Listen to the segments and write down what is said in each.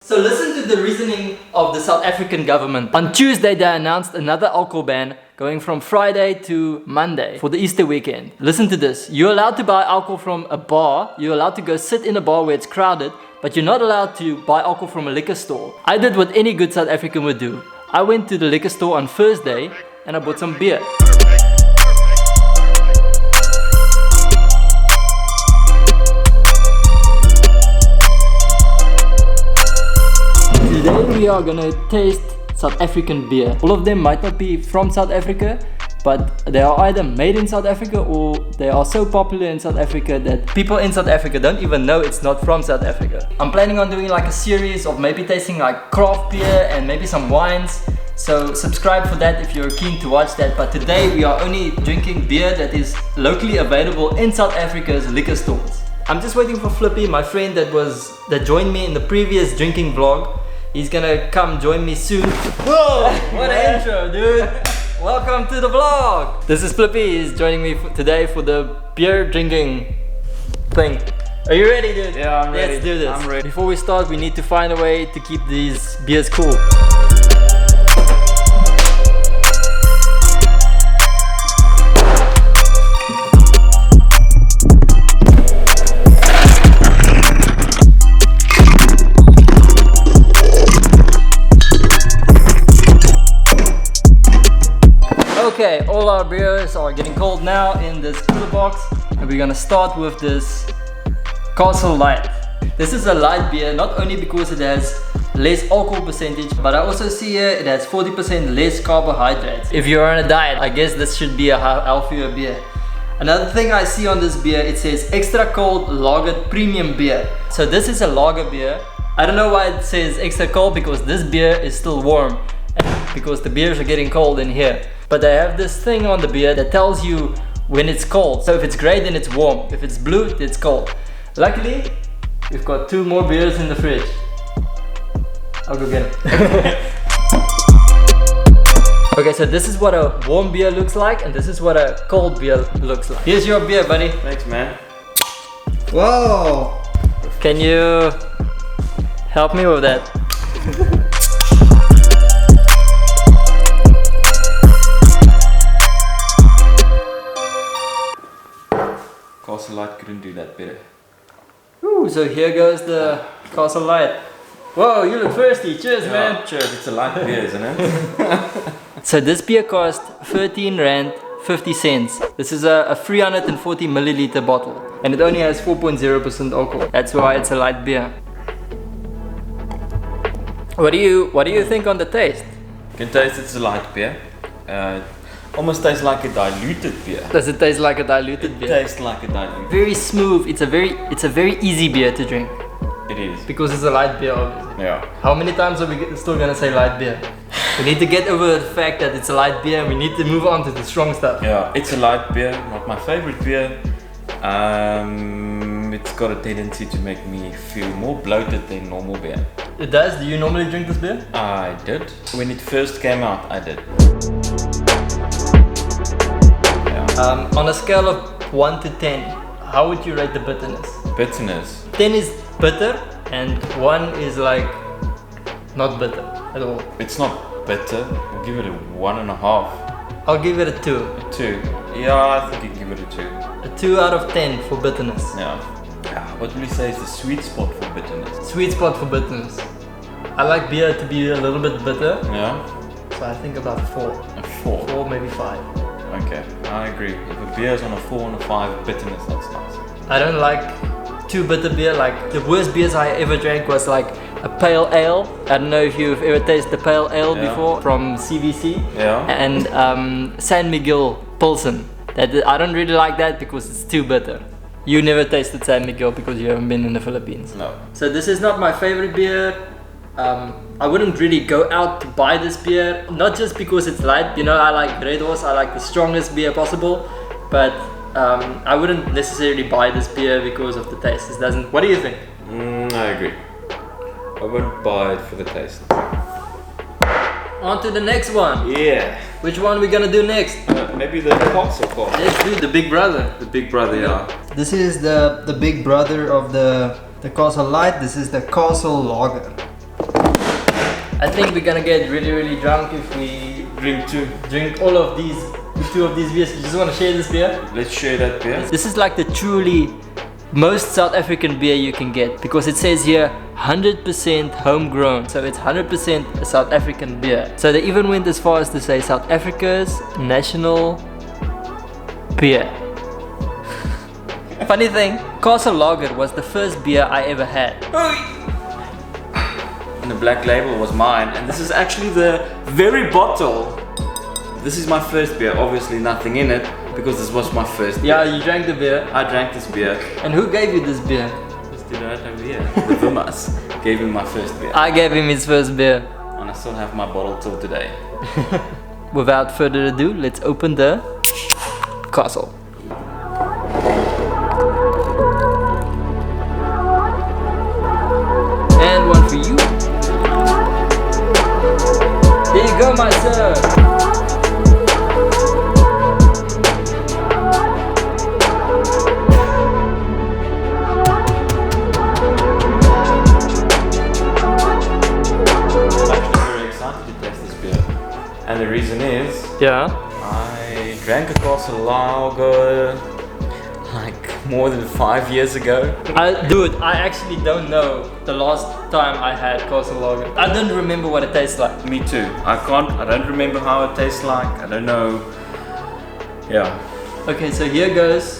So listen to the reasoning of the South African government. On Tuesday they announced another alcohol ban going from Friday to Monday for the Easter weekend. Listen to this. You're allowed to buy alcohol from a bar. You're allowed to go sit in a bar where it's crowded, but you're not allowed to buy alcohol from a liquor store. I did what any good South African would do. I went to the liquor store on Thursday and I bought some beer. Today we are gonna taste South African beer. All of them might not be from South Africa, but they are either made in South Africa or they are so popular in South Africa that people in South Africa don't even know it's not from South Africa. I'm planning on doing like a series of maybe tasting like craft beer and maybe some wines. So subscribe for that if you're keen to watch that. But today we are only drinking beer that is locally available in South Africa's liquor stores. I'm just waiting for Filippie, my friend that joined me in the previous drinking vlog. He's gonna come join me soon. Whoa! What an intro, dude! Welcome to the vlog! This is Filippie. He's joining me today for the beer drinking thing. Are you ready, dude? Yeah, I'm ready. Let's do this. I'm ready. Before we start, we need to find a way to keep these beers cool. Okay, all our beers are getting cold now in this cooler box, and we're gonna start with this Castle Light. This is a light beer, not only because it has less alcohol percentage, but I also see here it has 40% less carbohydrates. If you're on a diet, I guess this should be a healthier beer. Another thing I see on this beer, it says extra cold lagered premium beer. So this is a lager beer. I don't know why it says extra cold, because this beer is still warm, because the beers are getting cold in here. But they have this thing on the beer that tells you when it's cold. So if it's grey, then it's warm. If it's blue, it's cold. Luckily, we've got 2 more beers in the fridge. I'll go get them. Okay, so this is what a warm beer looks like, and this is what a cold beer looks like. Here's your beer, buddy. Thanks, man. Whoa! Can you help me with that? Castle Light couldn't do that better. Ooh, so here goes the Castle Light. Whoa, you look thirsty. Cheers, man. Cheers, it's a light beer, isn't it? So this beer cost 13 Rand 50 cents. This is a 340 milliliter bottle, and it only has 4.0% alcohol. That's why it's a light beer. What do you think on the taste? You can taste it's a light beer. Almost tastes like a diluted beer. Does it taste like a diluted beer? It tastes like a diluted. Very smooth. It's a very easy beer to drink. It is. Because it's a light beer, obviously. Yeah. How many times are we still gonna say light beer? We need to get over the fact that it's a light beer, and we need to move on to the strong stuff. Yeah, it's a light beer, not my favorite beer. It's got a tendency to make me feel more bloated than normal beer. It does? Do you normally drink this beer? I did. When it first came out, I did. On a scale of 1 to 10, how would you rate the bitterness? Bitterness. 10 is bitter and 1 is like not bitter at all. It's not bitter. I'll give it a 1.5. I'll give it a 2. A 2. Yeah, I think you can give it a 2. A 2 out of 10 for bitterness. Yeah. What will you say is the sweet spot for bitterness? Sweet spot for bitterness. I like beer to be a little bit bitter. Yeah. So I think about 4. A 4. 4, maybe 5. Okay, I agree. If a beer is on a 4 and a 5, bitterness, that's nice. I don't like too bitter beer. Like the worst beers I ever drank was like a pale ale. I don't know if you've ever tasted the pale ale before from CVC. Yeah. And San Miguel Pilsen. I don't really like that because it's too bitter. You never tasted San Miguel because you haven't been in the Philippines. No. So this is not my favorite beer. I wouldn't really go out to buy this beer, not just because it's light. You know, I like Droëwors, I like the strongest beer possible, but I wouldn't necessarily buy this beer because of the taste. It doesn't. What do you think? I agree. I wouldn't buy it for the taste. On to the next one. Yeah. Which one are we gonna do next? Maybe the Castle Bar. Let's do the Big Brother. The Big Brother, yeah. This is the Big Brother of the Castle Light. This is the Castle Lager. I think we're gonna get really drunk if we drink all of these, 2 of these beers. You just want to share this beer? Let's share that beer. This is like the truly most South African beer you can get, because it says here 100% homegrown, so it's 100% a South African beer. So they even went as far as to say South Africa's national beer. Funny thing, Castle Lager was the first beer I ever had. And the black label was mine, and this is actually the very bottle. This is my first beer, obviously nothing in it, because this was my first beer. Yeah, you drank the beer. I drank this beer. And who gave you this beer? This dude right over here, the Vimas, gave me my first beer. I gave him his first beer. And I still have my bottle till today. Without further ado, let's open the Castle. And one for you. There you go, my sir. And the reason is, Yeah. I drank a Castle Lager like more than 5 years ago. Dude, I actually don't know the last time I had Castle Lager. I don't remember what it tastes like. Me too. I don't remember how it tastes like. I don't know. Yeah. Okay, so here goes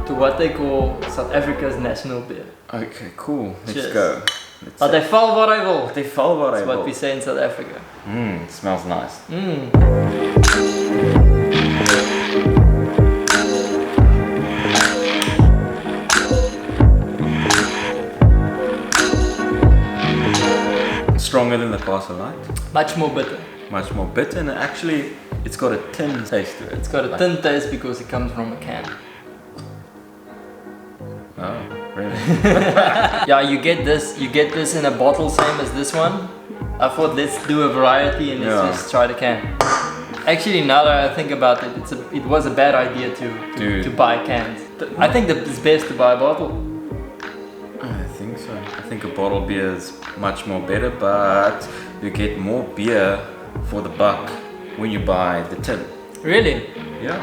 to what they call South Africa's national beer. Okay, cool. Let's Cheers. go. Wat hy val waar hy wil. They fall what I That's what will. we say in South Africa. It smells nice. Stronger than the Castle Light. Much more bitter. Much more bitter, and actually it's got a tin taste to it. It's got a thin taste because it comes from a can. Oh, really? Yeah, you get this in a bottle, same as this one. I thought let's do a variety and let's just try the can. Actually, now that I think about it, it was a bad idea to buy cans. I think that it's best to buy a bottle. I think so. I think a bottle beer is much more better, but you get more beer for the buck when you buy the tin. Really? Yeah.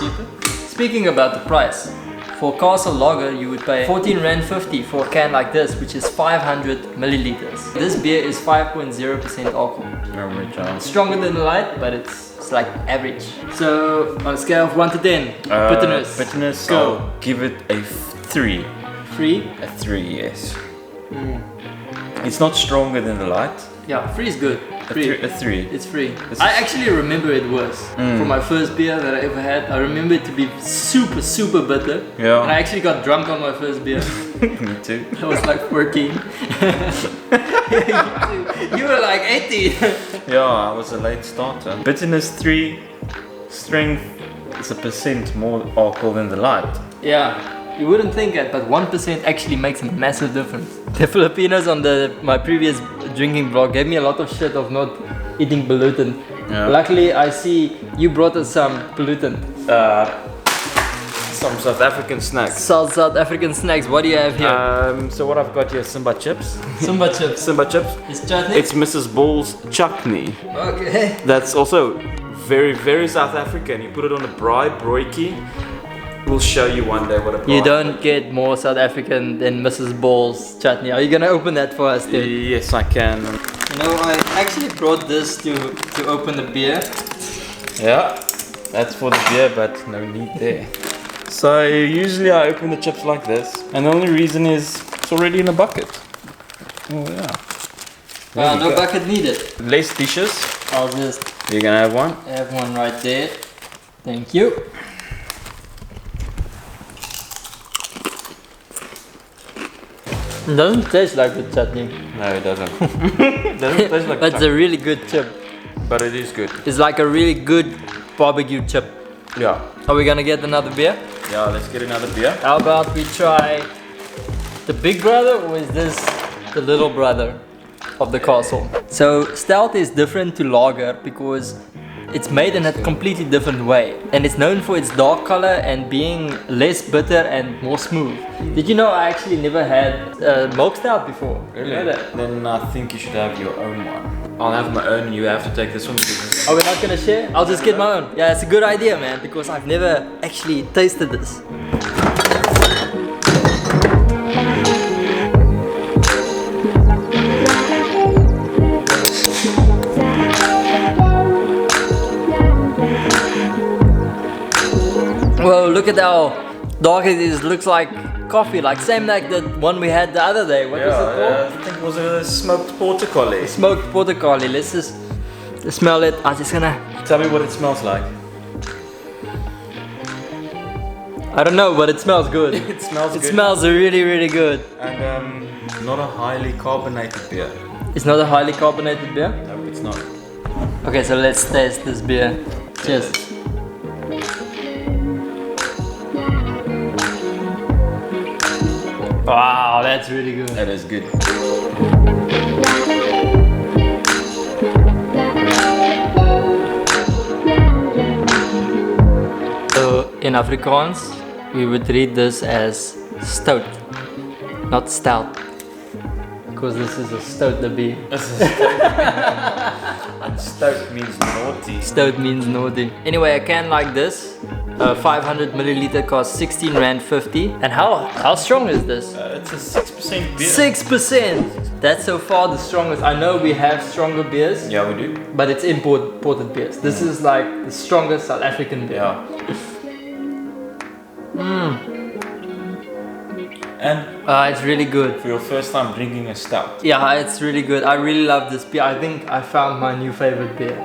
Cheaper? Speaking about the price, for Castle Lager you would pay 14 Rand 50 for a can like this, which is 500 milliliters. This beer is 5.0% alcohol. No, Stronger than the light, but it's like average. So on a scale of 1 to 10, bitterness. Bitterness, go. I'll give it a 3. 3? A 3, yes. It's not stronger than the light. Yeah, 3 is good. A 3. It's 3. I actually remember it was. For my first beer that I ever had, I remember it to be super bitter. Yeah. And I actually got drunk on my first beer. Me too. I was like 14. You were like 18. Yeah, I was a late starter. Bitterness 3, strength is a percent more alcohol than the light. Yeah. You wouldn't think it, but 1% actually makes a massive difference. The Filipinos on my previous drinking vlog gave me a lot of shit of not eating pollutant. Yeah. Luckily, I see you brought us some pollutant. Some South African snacks. South African snacks. What do you have here? So what I've got here, Simba chips. Simba chips. Simba chips. It's chutney? It's Mrs. Ball's chutney. Okay. That's also very South African. You put it on a braai broodjie. We'll show you one day what a braai. You don't get more South African than Mrs. Ball's chutney. Are you gonna open that for us, dude? Yes, I can. You know, I actually brought this to open the beer. Yeah, that's for the beer, but no need there. So usually I open the chips like this, and the only reason is it's already in a bucket. Oh yeah. No bucket needed. Less dishes. I'll just You're gonna have one? have one right there. Thank you. It doesn't taste like the chutney. No, it doesn't. It doesn't taste like But it's a really good chip. but it is good. It's like a really good barbecue chip. Yeah. Are we gonna get another beer? Yeah, let's get another beer. How about we try the big brother, or is this the little brother of the castle? So stout is different to lager because it's made in a completely different way. And it's known for its dark color and being less bitter and more smooth. Did you know I actually never had milk stout before? Really? You know that? Then I think you should have your own one. I'll have my own and you have to take this one. Are we not gonna share? I'll just get my own. Yeah, it's a good idea, man, because I've never actually tasted this. Whoa, look at how dark it is. Looks like coffee, like same like the one we had the other day. What was it called? I think it was a smoked porter collie. Smoked porter collie. Let's just smell it. I'm just gonna... Tell me what it smells like. I don't know, but it smells good. It smells good. It smells really, really good. And not a highly carbonated beer. It's not a highly carbonated beer? No, it's not. Okay, so let's taste this beer. Cheers. Wow, that's really good. That is good. So in Afrikaans, we would read this as stout, not stout. Because this is a stout the beer. And stout means naughty. Stout means naughty. Anyway, a can like this, 500 milliliter costs 16 Rand 50. And how strong is this? It's a 6% beer. 6%! That's so far the strongest. I know we have stronger beers. Yeah, we do. But it's imported beers. This is like the strongest South African beer. Yeah. And It's really good. for your first time drinking a stout. Yeah, it's really good. I really love this beer. I think I found my new favorite beer.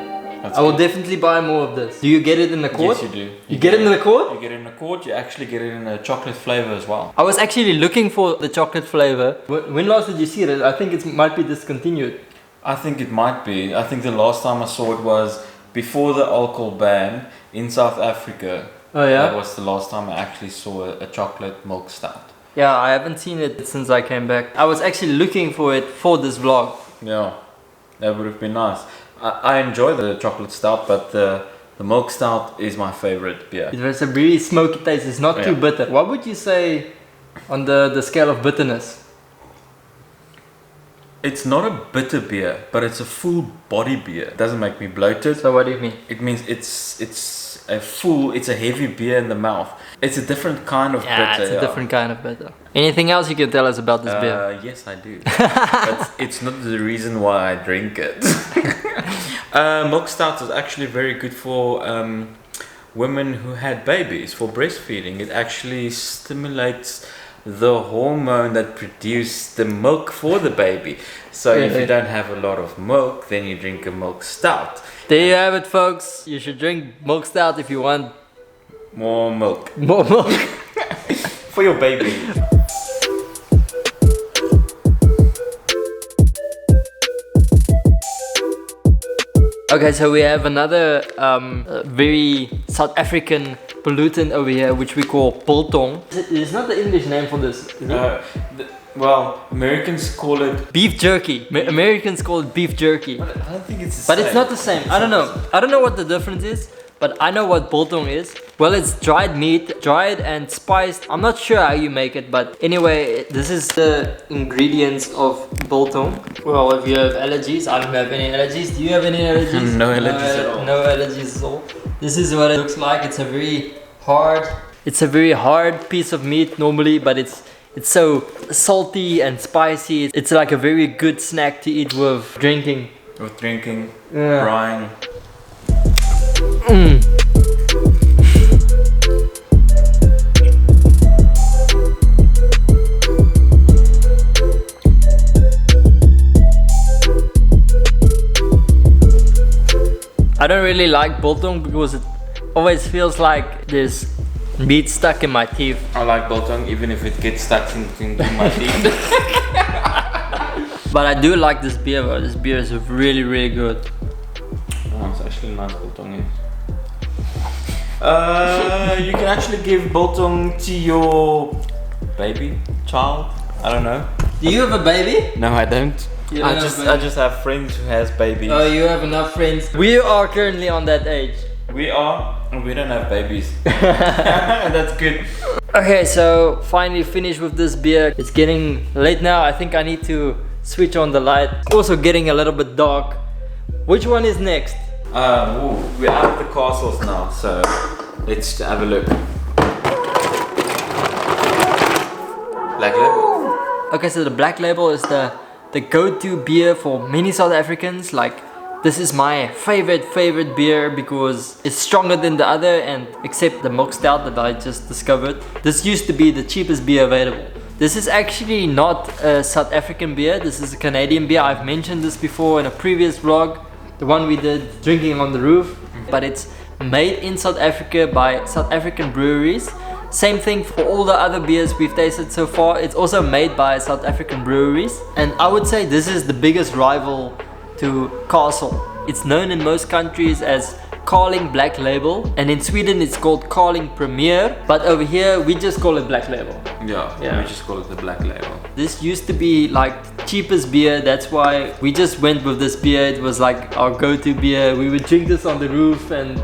That's I will good. definitely buy more of this. Do you get it in the quart? Yes, you do. You get it in the quart? You get it in a quart. You actually get it in a chocolate flavor as well. I was actually looking for the chocolate flavor. When last did you see it? I think it might be discontinued. I think it might be. I think the last time I saw it was before the alcohol ban in South Africa. Oh yeah? That was the last time I actually saw a chocolate milk stout. Yeah, I haven't seen it since I came back. I was actually looking for it for this vlog. Yeah, that would have been nice. I enjoy the chocolate stout, but the milk stout is my favorite beer. It has a really smoky taste. It's not too bitter. What would you say on the scale of bitterness? It's not a bitter beer, but it's a full body beer. It doesn't make me bloated. So what do you mean? It means it's a heavy beer in the mouth. It's a different kind of bitter. It's a different kind of bitter. Anything else you can tell us about this beer? Yes, I do. But it's not the reason why I drink it. Milk stout is actually very good for women who had babies, for breastfeeding. It actually stimulates the hormone that produces the milk for the baby. So if you don't have a lot of milk, then you drink a milk stout. There you have it, folks. You should drink milk stout if you want more milk. More milk. For your baby. Okay, so we have another very South African pollutant over here, which we call biltong. It's not the English name for this, is it? Well, Americans call it beef jerky. Americans call it beef jerky. I don't think it's the But same. it's not the same. I don't know. I don't know what the difference is, but I know what biltong is. Well, it's dried meat, dried and spiced. I'm not sure how you make it, but anyway, this is the ingredients of biltong. Well, if you have allergies, I don't have any allergies. Do you have any allergies? No allergies at all. No allergies at all. This is what it looks like. It's a very hard piece of meat normally, but it's so salty and spicy. It's like a very good snack to eat with drinking. With drinking, frying. I don't really like biltong because it always feels like there's meat stuck in my teeth. I like biltong even if it gets stuck into my teeth. But I do like this beer though. This beer is really, really good. Oh, it's actually nice biltong. You can actually give biltong to your baby, child. I don't know. Do you have a baby? No, I don't. You I don't just have babies? have friends who has babies. Oh, you have enough friends. We are currently on that age. We are, and we don't have babies. That's good. Okay, so finally finished with this beer. It's getting late now. I think I need to switch on the light. Also getting a little bit dark. Which one is next? We're out of the castles now, so let's have a look. Black label. Okay, so the Black Label is the go-to beer for many South Africans. Like, this is my favorite beer because it's stronger than the other, and except the milk stout that I just discovered. This used to be the cheapest beer available. This is actually not a South African beer. This is a Canadian beer. I've mentioned this before in a previous vlog, the one we did, Drinking on the Roof. But it's made in South Africa by South African Breweries. Same thing for all the other beers we've tasted so far. It's also made by South African Breweries. And I would say this is the biggest rival to Castle. It's known in most countries as Carling Black Label, and in Sweden it's called Carling Premier, but over here we just call it Black Label. Yeah, we just call it the Black Label. This used to be like cheapest beer, that's why we just went with this beer. It was like our go-to beer. We would drink this on the roof, and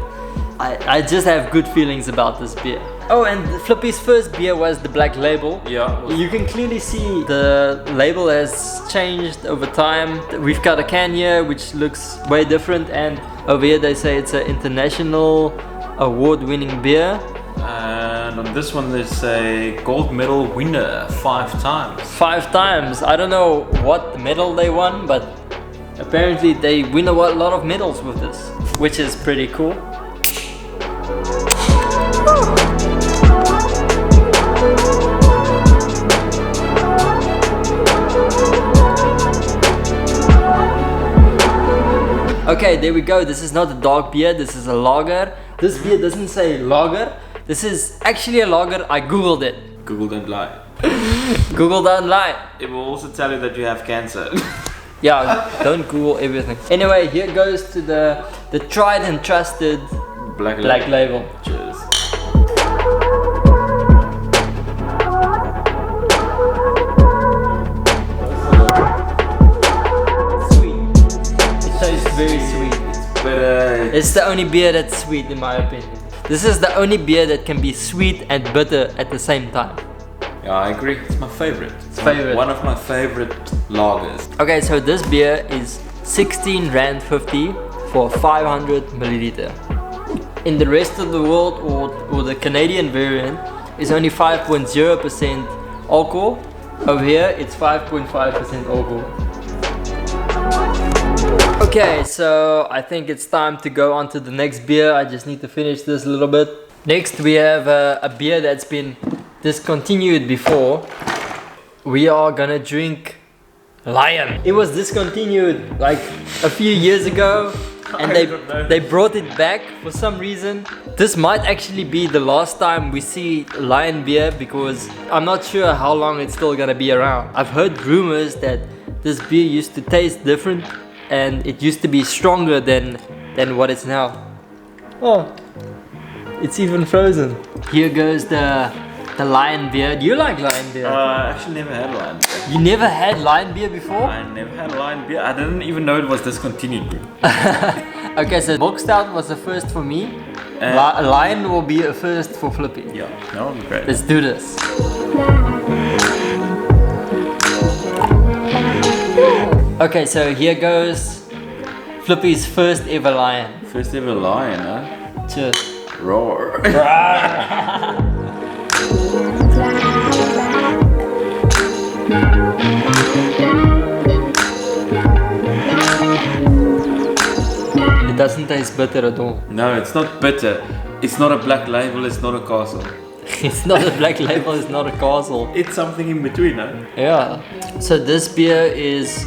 I just have good feelings about this beer. Oh, and Filippie's first beer was the Black Label. Yeah. You can clearly see the label has changed over time. We've got a can here which looks way different, and over here they say it's an international award-winning beer. And on this one they say gold medal winner 5 times. 5 times. I don't know what medal they won, but apparently they win a lot of medals with this, which is pretty cool. Okay, there we go. This is not a dark beer, this is a lager. This beer doesn't say lager. This is actually a lager. I googled it. Google don't lie. Google don't lie. It will also tell you that you have cancer. Yeah, don't Google everything. Anyway, here goes to the tried and trusted Black Label. Cheers. Very sweet. But it's the only beer that's sweet in my opinion. This is the only beer that can be sweet and bitter at the same time. yeah, I agree. It's my favorite. Favorite. One of my favorite lagers. Okay, so this beer is 16 Rand 50 for 500 milliliter. In the rest of the world, or the Canadian variant, is only 5.0% alcohol. Over here, it's 5.5% alcohol. Okay, so I think it's time to go on to the next beer. I just need to finish this a little bit. Next we have a beer that's been discontinued before. We are gonna drink Lion. It was discontinued like a few years ago, and they brought it back for some reason. This might actually be the last time we see Lion beer, because I'm not sure how long it's still gonna be around. I've heard rumors that this beer used to taste different, and it used to be stronger than what it's now. Oh, it's even frozen. Here goes the Lion beer. Do you like Lion beer? I actually never had Lion beer. You never had Lion beer before? I never had Lion beer. I didn't even know it was discontinued, bro. Okay, so milk stout was the first for me. Lion will be a first for Filippie. Yeah, that would be great. Let's do this. Okay, so here goes Filippie's first ever Lion. First ever Lion, huh? Cheers. Roar. It doesn't taste bitter at all. No, it's not bitter. It's not a Black Label, it's not a Castle. It's not a Black Label, it's not a Castle. It's something in between, huh? Yeah. So this beer is...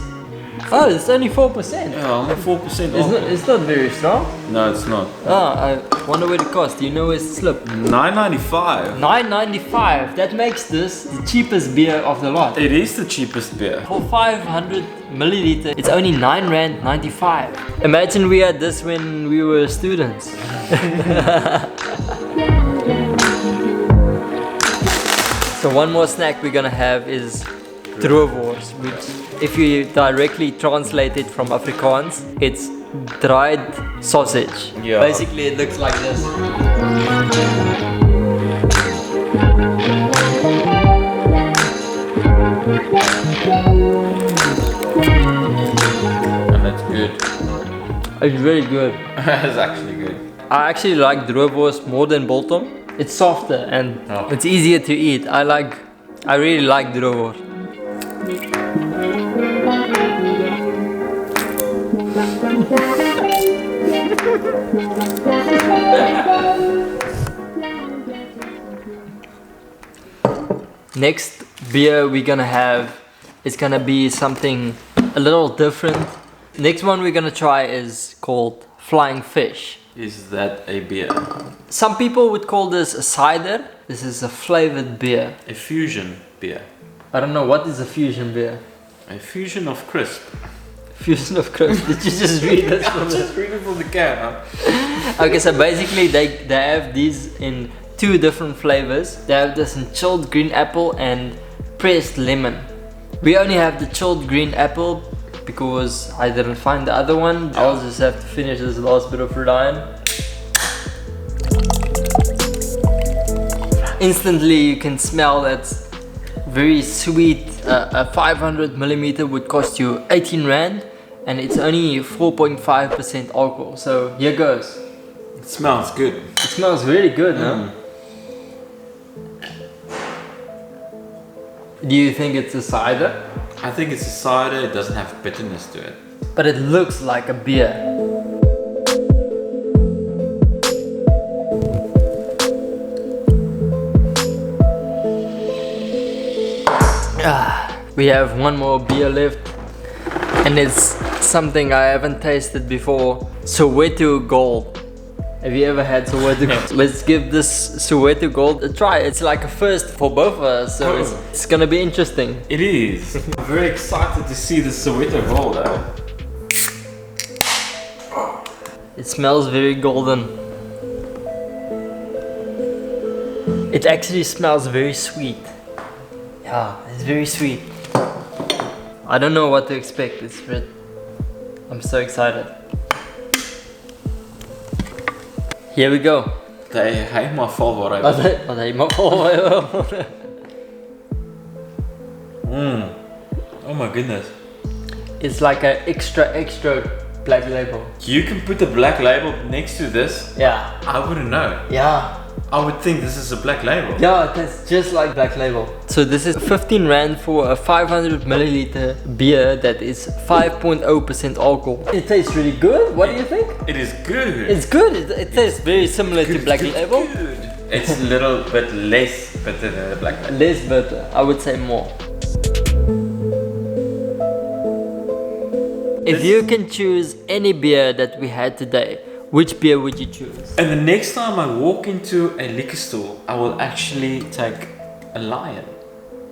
Oh, it's only 4%. Yeah, only 4% It's not very strong. No, it's not. Oh, I wonder what it costs. Do you know where it's slipped? $9.95. $9.95. That makes this the cheapest beer of the lot. It is the cheapest beer. For 500 milliliter, it's only R9.95. Imagine we had this when we were students. So one more snack we're gonna have is Droëwors, which if you directly translate it from Afrikaans, it's dried sausage. Yeah. Basically, it looks like this. And that's good. It's very good. That's actually good. I actually like Droëwors more than biltong. It's softer and it's easier to eat. I really like Droëwors. Next beer we're gonna have is gonna be something a little different. Next one we're gonna try is called Flying Fish. Is that a beer? Some people would call this a cider. This is a flavored beer. A fusion beer. I don't know, what is a fusion beer? A fusion of crisp. Fusion of crisp. Did you just read this from Just read it from the can, huh? Okay, so basically they have these in two different flavors. They have this in chilled green apple and pressed lemon. We only have the chilled green apple because I didn't find the other one. I'll just have to finish this last bit of red iron. Instantly you can smell that very sweet. A 500 milliliter would cost you 18 rand and it's only 4.5% alcohol. So here goes. It smells good. It smells really good, no? Do you think it's a cider? I think it's a cider, it doesn't have bitterness to it. But it looks like a beer. We have one more beer left and it's something I haven't tasted before. Soweto Gold. Have you ever had Soweto Gold? Let's give this Soweto Gold a try. It's like a first for both of us, so it's gonna be interesting. It is. I'm very excited to see the Soweto Gold. It smells very golden. It actually smells very sweet. Yeah, it's very sweet. I don't know what to expect. It's red. I'm so excited. Here we go. Dat is helemaal vol voor Wat helemaal vol. Oh my goodness. It's like an extra black label. You can put the black label next to this. Yeah. I wouldn't know. Yeah. I would think this is a black label. Yeah, it tastes just like black label. So this is 15 rand for a 500 milliliter beer that is 5.0% alcohol. It tastes really good. What do you think? It is good. It's good. It tastes very similar to black label. Good. It's a little bit less bitter than the black label. Less bitter, I would say more. If you can choose any beer that we had today, which beer would you choose? And the next time I walk into a liquor store, I will actually take a Lion.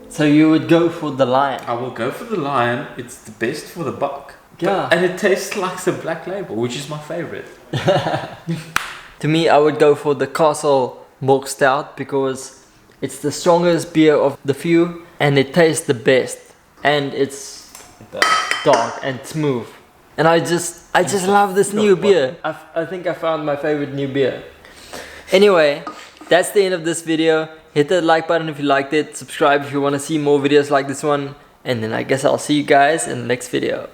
So you would go for the Lion? I will go for the Lion. It's the best for the buck. Yeah. And it tastes like the black label, which is my favorite. To me, I would go for the Castle Milk Stout because it's the strongest beer of the few and it tastes the best. And it's dark and smooth. And I just love this new beer. I think I found my favorite new beer. Anyway, that's the end of this video. Hit that like button if you liked it. Subscribe if you want to see more videos like this one. And then I guess I'll see you guys in the next video.